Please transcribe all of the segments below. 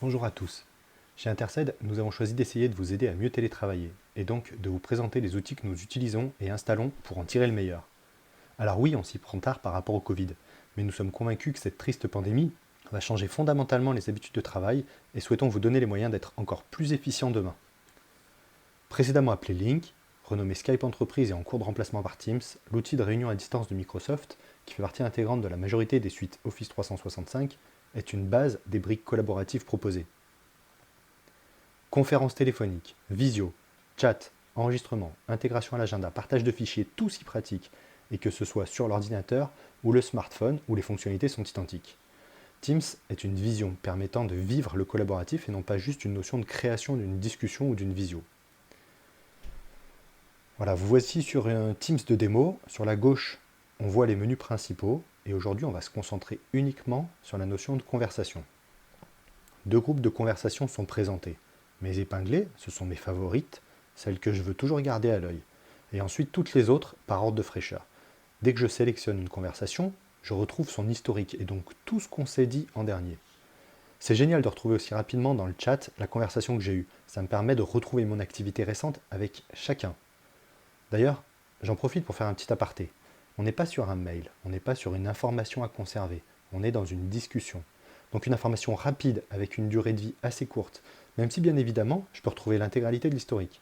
Bonjour à tous. Chez Interced, nous avons choisi d'essayer de vous aider à mieux télétravailler, et donc de vous présenter les outils que nous utilisons et installons pour en tirer le meilleur. Alors oui, on s'y prend tard par rapport au Covid, mais nous sommes convaincus que cette triste pandémie va changer fondamentalement les habitudes de travail et souhaitons vous donner les moyens d'être encore plus efficients demain. Précédemment appelé Link, renommé Skype Entreprise et en cours de remplacement par Teams, l'outil de réunion à distance de Microsoft, qui fait partie intégrante de la majorité des suites Office 365, est une base des briques collaboratives proposées. Conférences téléphoniques, visio, chat, enregistrement, intégration à l'agenda, partage de fichiers, tout s'y pratique, et que ce soit sur l'ordinateur ou le smartphone où les fonctionnalités sont identiques. Teams est une vision permettant de vivre le collaboratif et non pas juste une notion de création d'une discussion ou d'une visio. Voilà, vous voici sur un Teams de démo. Sur la gauche, on voit les menus principaux, et aujourd'hui on va se concentrer uniquement sur la notion de conversation. Deux groupes de conversation sont présentés. Mes épinglées, ce sont mes favorites, celles que je veux toujours garder à l'œil. Et ensuite toutes les autres par ordre de fraîcheur. Dès que je sélectionne une conversation, je retrouve son historique et donc tout ce qu'on s'est dit en dernier. C'est génial de retrouver aussi rapidement dans le chat la conversation que j'ai eue. Ça me permet de retrouver mon activité récente avec chacun. D'ailleurs, j'en profite pour faire un petit aparté. On n'est pas sur un mail, on n'est pas sur une information à conserver, on est dans une discussion. Donc une information rapide avec une durée de vie assez courte, même si bien évidemment, je peux retrouver l'intégralité de l'historique.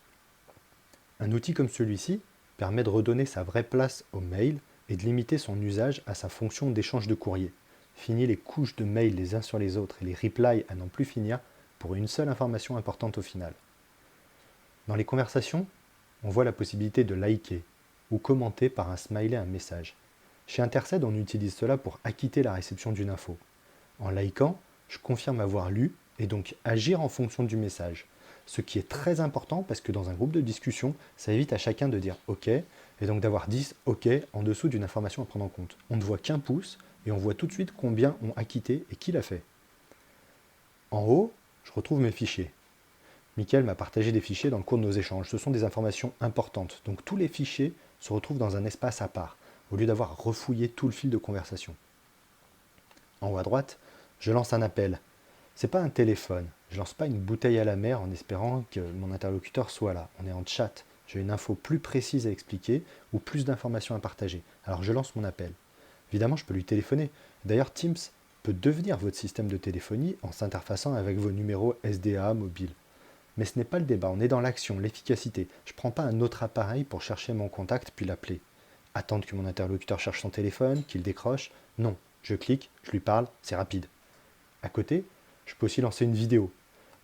Un outil comme celui-ci permet de redonner sa vraie place au mail et de limiter son usage à sa fonction d'échange de courrier. Fini les couches de mails les uns sur les autres et les replies à n'en plus finir pour une seule information importante au final. Dans les conversations, on voit la possibilité de liker ou commenter par un smiley un message. Chez Interced, on utilise cela pour acquitter la réception d'une info. En likant, je confirme avoir lu et donc agir en fonction du message. Ce qui est très important parce que dans un groupe de discussion, ça évite à chacun de dire OK et donc d'avoir 10 OK en dessous d'une information à prendre en compte. On ne voit qu'un pouce et on voit tout de suite combien ont acquitté et qui l'a fait. En haut, je retrouve mes fichiers. Mickaël m'a partagé des fichiers dans le cours de nos échanges. Ce sont des informations importantes, donc tous les fichiers se retrouvent dans un espace à part, au lieu d'avoir refouillé tout le fil de conversation. En haut à droite, je lance un appel. C'est pas un téléphone, je lance pas une bouteille à la mer en espérant que mon interlocuteur soit là. On est en chat, j'ai une info plus précise à expliquer ou plus d'informations à partager. Alors je lance mon appel. Évidemment, je peux lui téléphoner. D'ailleurs, Teams peut devenir votre système de téléphonie en s'interfaçant avec vos numéros SDA mobiles. Mais ce n'est pas le débat, on est dans l'action, l'efficacité. Je ne prends pas un autre appareil pour chercher mon contact puis l'appeler. Attendre que mon interlocuteur cherche son téléphone, qu'il décroche. Non, je clique, je lui parle, c'est rapide. À côté, je peux aussi lancer une vidéo.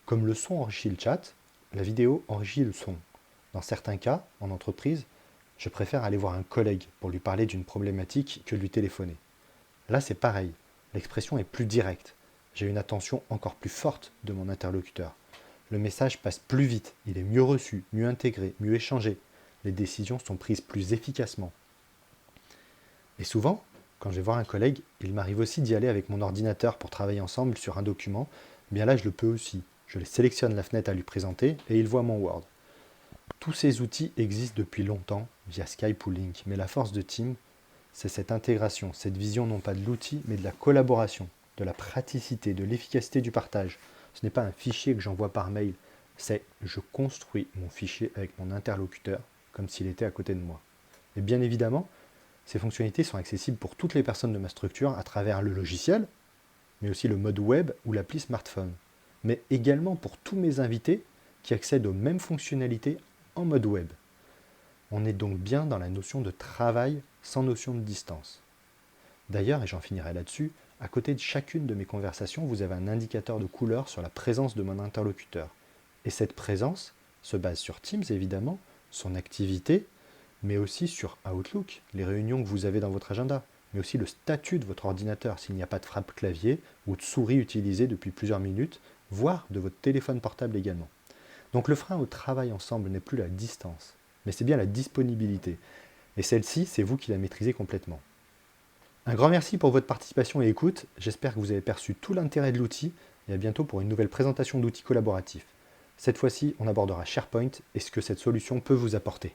Comme le son enrichit le chat, la vidéo enrichit le son. Dans certains cas, en entreprise, je préfère aller voir un collègue pour lui parler d'une problématique que de lui téléphoner. Là, c'est pareil. L'expression est plus directe. J'ai une attention encore plus forte de mon interlocuteur. Le message passe plus vite, il est mieux reçu, mieux intégré, mieux échangé. Les décisions sont prises plus efficacement. Et souvent, quand je vais voir un collègue, il m'arrive aussi d'y aller avec mon ordinateur pour travailler ensemble sur un document. Bien là, je le peux aussi. Je sélectionne la fenêtre à lui présenter et il voit mon Word. Tous ces outils existent depuis longtemps via Skype ou Link, mais la force de Teams, c'est cette intégration, cette vision non pas de l'outil, mais de la collaboration, de la praticité, de l'efficacité du partage. Ce n'est pas un fichier que j'envoie par mail, c'est je construis mon fichier avec mon interlocuteur comme s'il était à côté de moi. Et bien évidemment, ces fonctionnalités sont accessibles pour toutes les personnes de ma structure à travers le logiciel, mais aussi le mode web ou l'appli smartphone, mais également pour tous mes invités qui accèdent aux mêmes fonctionnalités en mode web. On est donc bien dans la notion de travail sans notion de distance. D'ailleurs, et j'en finirai là-dessus, à côté de chacune de mes conversations, vous avez un indicateur de couleur sur la présence de mon interlocuteur. Et cette présence se base sur Teams, évidemment, son activité, mais aussi sur Outlook, les réunions que vous avez dans votre agenda, mais aussi le statut de votre ordinateur, s'il n'y a pas de frappe clavier ou de souris utilisée depuis plusieurs minutes, voire de votre téléphone portable également. Donc le frein au travail ensemble n'est plus la distance, mais c'est bien la disponibilité. Et celle-ci, c'est vous qui la maîtrisez complètement. Un grand merci pour votre participation et écoute. J'espère que vous avez perçu tout l'intérêt de l'outil et à bientôt pour une nouvelle présentation d'outils collaboratifs. Cette fois-ci, on abordera SharePoint et ce que cette solution peut vous apporter.